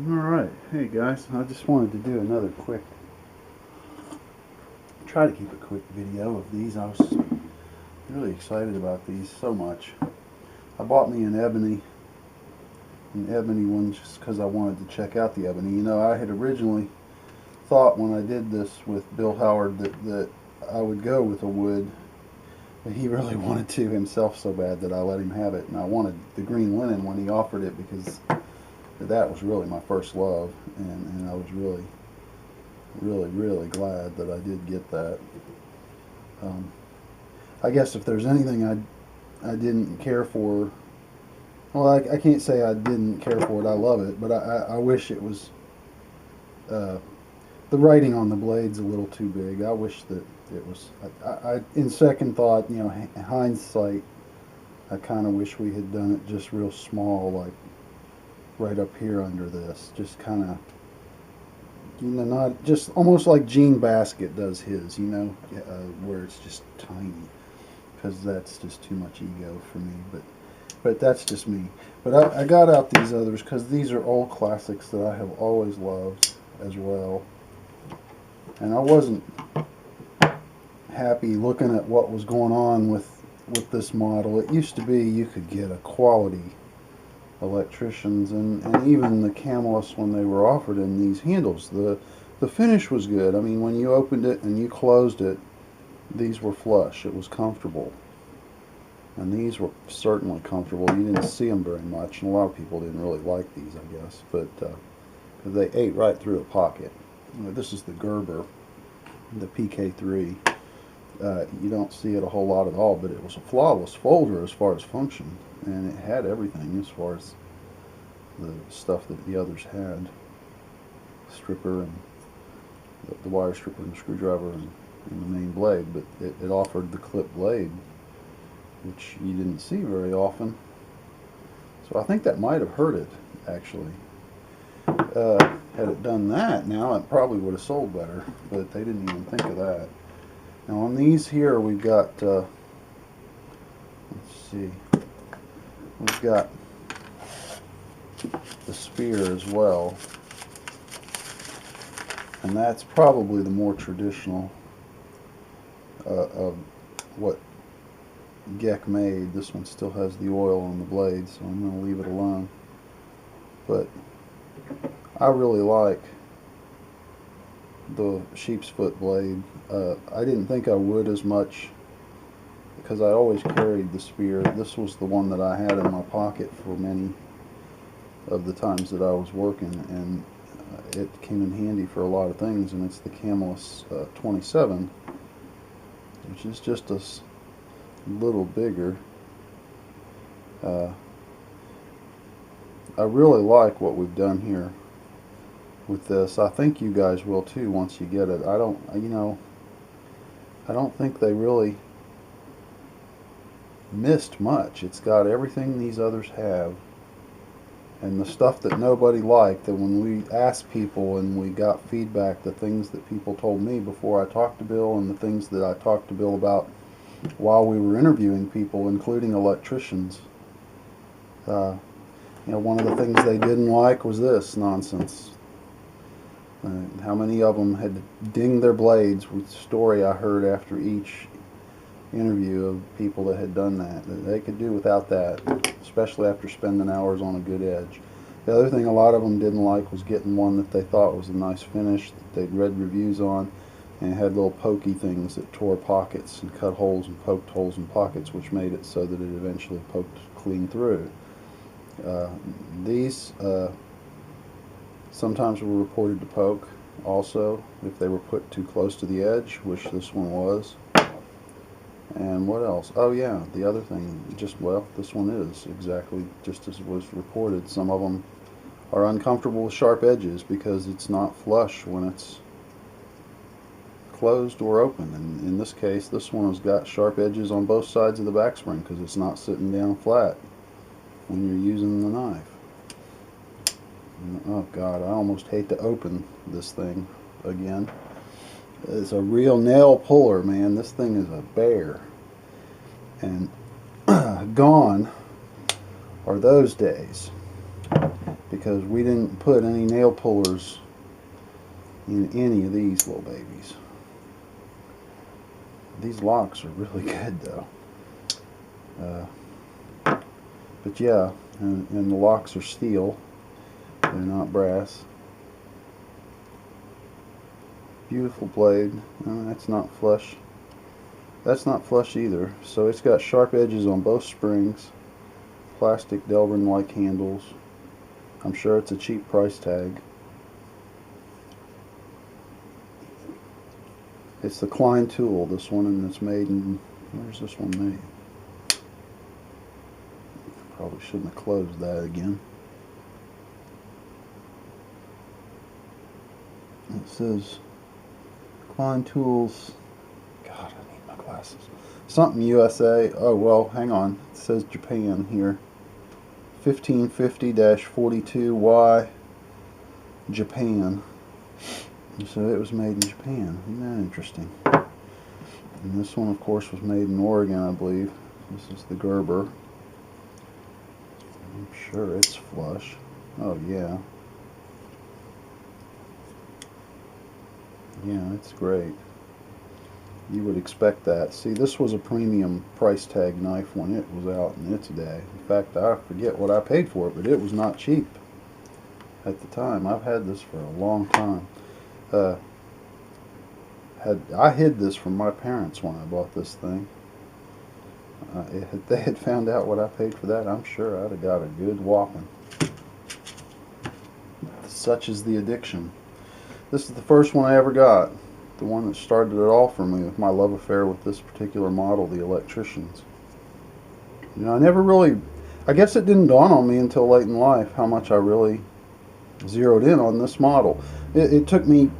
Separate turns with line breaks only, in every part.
Alright, hey guys, I just wanted to do another try to keep a quick video of these. I was really excited about these so much. I bought me an ebony one just because I wanted to check out the ebony. You know, I had originally thought when I did this with Bill Howard that I would go with a wood, but he really wanted to himself so bad that I let him have it, and I wanted the green linen when he offered it because that was really my first love, and I was really glad that I did get that. I guess if there's anything I didn't care for, well, I can't say I didn't care for it. I love it, but I wish it was, the writing on the blade's a little too big. I wish that it was, in second thought, you know, hindsight, I kind of wish we had done it just real small, like right up here under this, just kind of, you know, not just almost like Gene Basket does his, you know, where it's just tiny, because that's just too much ego for me. But that's just me. But I got out these others because these are old classics that I have always loved as well, and I wasn't happy looking at what was going on with this model. It used to be you could get a quality Electricians and even the Camelists when they were offered in these handles. The finish was good. I mean, when you opened it and you closed it, these were flush. It was comfortable. And these were certainly comfortable. You didn't see them very much, and a lot of people didn't really like these, I guess, but they ate right through a pocket. You know, this is the Gerber, the PK3. You don't see it a whole lot at all, but it was a flawless folder as far as function, and it had everything as far as the stuff that the others had. Stripper and the wire stripper and the screwdriver and the main blade, but it offered the clip blade, which you didn't see very often. So I think that might have hurt it, actually. Had it done that, now it probably would have sold better, but they didn't even think of that. Now on these here we've got, let's see, we've got the spear as well, and that's probably the more traditional of what GEC made. This one still has the oil on the blade, so I'm going to leave it alone. But I really like the sheep's foot blade. I didn't think I would as much because I always carried the spear. This was the one that I had in my pocket for many of the times that I was working, and it came in handy for a lot of things, and it's the Camelists 27, which is just a little bigger. I really like what we've done here with this. I think you guys will too once you get it. I don't think they really missed much. It's got everything these others have, and the stuff that nobody liked, that when we asked people and we got feedback, the things that people told me before I talked to Bill and the things that I talked to Bill about while we were interviewing people, including electricians. You know, one of the things they didn't like was this nonsense. How many of them had to ding their blades with the story I heard after each interview of people that had done that they could do without that, especially after spending hours on a good edge. The other thing a lot of them didn't like was getting one that they thought was a nice finish that they'd read reviews on, and it had little pokey things that tore pockets and cut holes and poked holes in pockets, which made it so that it eventually poked clean through. These sometimes were reported to poke also if they were put too close to the edge, which this one was. And what else? Oh yeah, the other thing, well, this one is exactly just as was reported. Some of them are uncomfortable with sharp edges because it's not flush when it's closed or open. And in this case, this one has got sharp edges on both sides of the back spring because it's not sitting down flat when you're using the knife. And, oh God, I almost hate to open this thing again. It's a real nail puller, man. This thing is a bear. And gone are those days. because we didn't put any nail pullers in any of these little babies. These locks are really good though. But yeah, and the locks are steel, they're not brass. Beautiful blade. That's not flush. That's not flush either. So it's got sharp edges on both springs, plastic Delrin-like handles. I'm sure it's a cheap price tag. It's the Klein tool, this one, and it's made in, where's this one made? Probably shouldn't have closed that again. It says Klein Tools. God, I need my glasses. Something USA. Oh, well, hang on. It says Japan here. 1550-42Y Japan. So it was made in Japan. Isn't that interesting? And this one, of course, was made in Oregon, I believe. This is the Gerber. I'm sure it's flush. Oh, yeah. Yeah, it's great. You would expect that. See, this was a premium price tag knife when it was out in its day. In fact, I forget what I paid for it, but it was not cheap at the time. I've had this for a long time. I hid this from my parents when I bought this thing. If they had found out what I paid for that, I'm sure I'd have got a good whopping. Such is the addiction. This is the first one I ever got. The one that started it all for me with my love affair with this particular model, the Electricians. You know, I guess it didn't dawn on me until late in life how much I really zeroed in on this model. It took me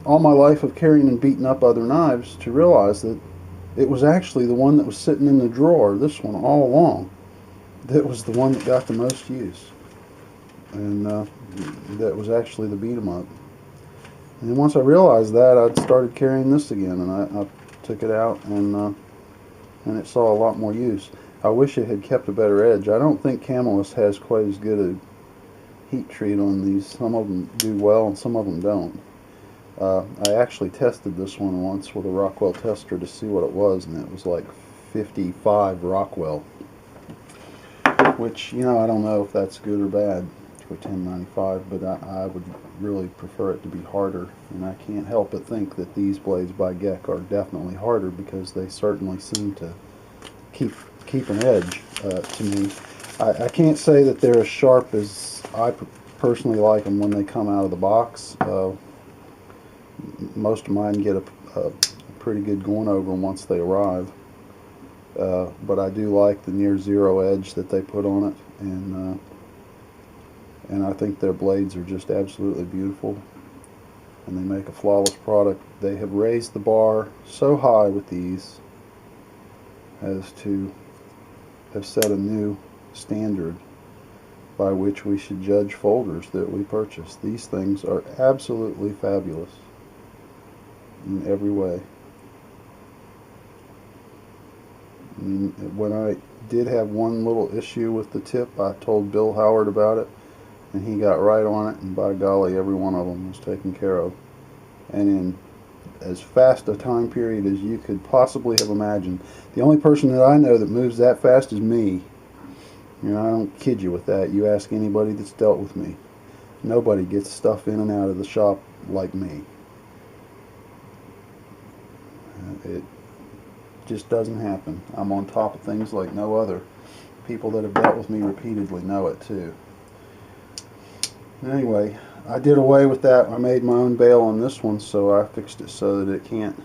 all my life of carrying and beating up other knives to realize that it was actually the one that was sitting in the drawer, this one all along, that was the one that got the most use. And that was actually the beat 'em up. And then once I realized that, I started carrying this again, and I took it out, and it saw a lot more use. I wish it had kept a better edge. I don't think Camillus has quite as good a heat treat on these. Some of them do well, and some of them don't. I actually tested this one once with a Rockwell tester to see what it was, and it was like 55 Rockwell, which, you know, I don't know if that's good or bad for 1095, but I would really prefer it to be harder, and I can't help but think that these blades by GEC are definitely harder because they certainly seem to keep an edge to me. I can't say that they're as sharp as I personally like them when they come out of the box. Most of mine get a pretty good going over once they arrive, but I do like the near zero edge that they put on it, and I think their blades are just absolutely beautiful, and they make a flawless product. They have raised the bar so high with these as to have set a new standard by which we should judge folders that we purchase. These things are absolutely fabulous in every way. When I did have one little issue with the tip, I told Bill Howard about it, and he got right on it, and by golly, every one of them was taken care of. And in as fast a time period as you could possibly have imagined. The only person that I know that moves that fast is me. You know, I don't kid you with that. You ask anybody that's dealt with me. Nobody gets stuff in and out of the shop like me. It just doesn't happen. I'm on top of things like no other. People that have dealt with me repeatedly know it too. Anyway, I did away with that. I made my own bail on this one, so I fixed it so that it can't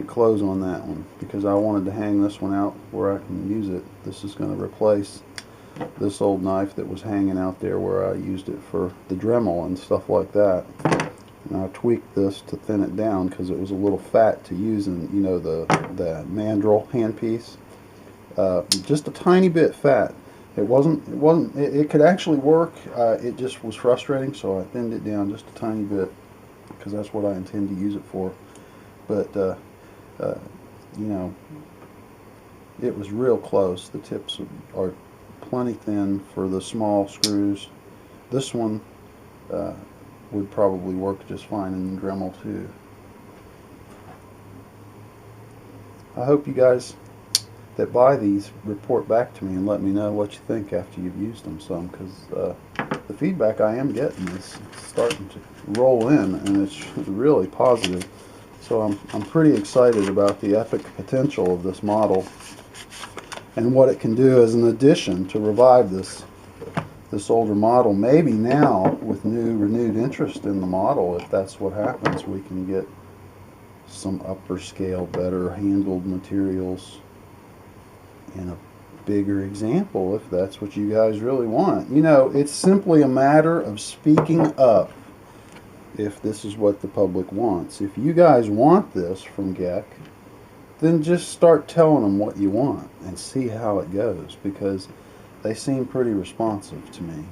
close on that one, because I wanted to hang this one out where I can use it. This is going to replace this old knife that was hanging out there where I used it for the Dremel and stuff like that. And I tweaked this to thin it down because it was a little fat to use in, you know, the mandrel handpiece. Just a tiny bit fat. It could actually work. It just was frustrating, so I thinned it down just a tiny bit because that's what I intend to use it for. But you know, it was real close. The tips are plenty thin for the small screws, this one would probably work just fine in Dremel too. I hope you guys that buy these report back to me and let me know what you think after you've used them some, because the feedback I am getting is starting to roll in, and it's really positive. So I'm pretty excited about the epic potential of this model and what it can do as an addition to revive this older model. Maybe now, with renewed interest in the model, if that's what happens, we can get some upper scale, better handled materials in a bigger example, if that's what you guys really want. You know, it's simply a matter of speaking up if this is what the public wants. If you guys want this from GEC, then just start telling them what you want and see how it goes, because they seem pretty responsive to me.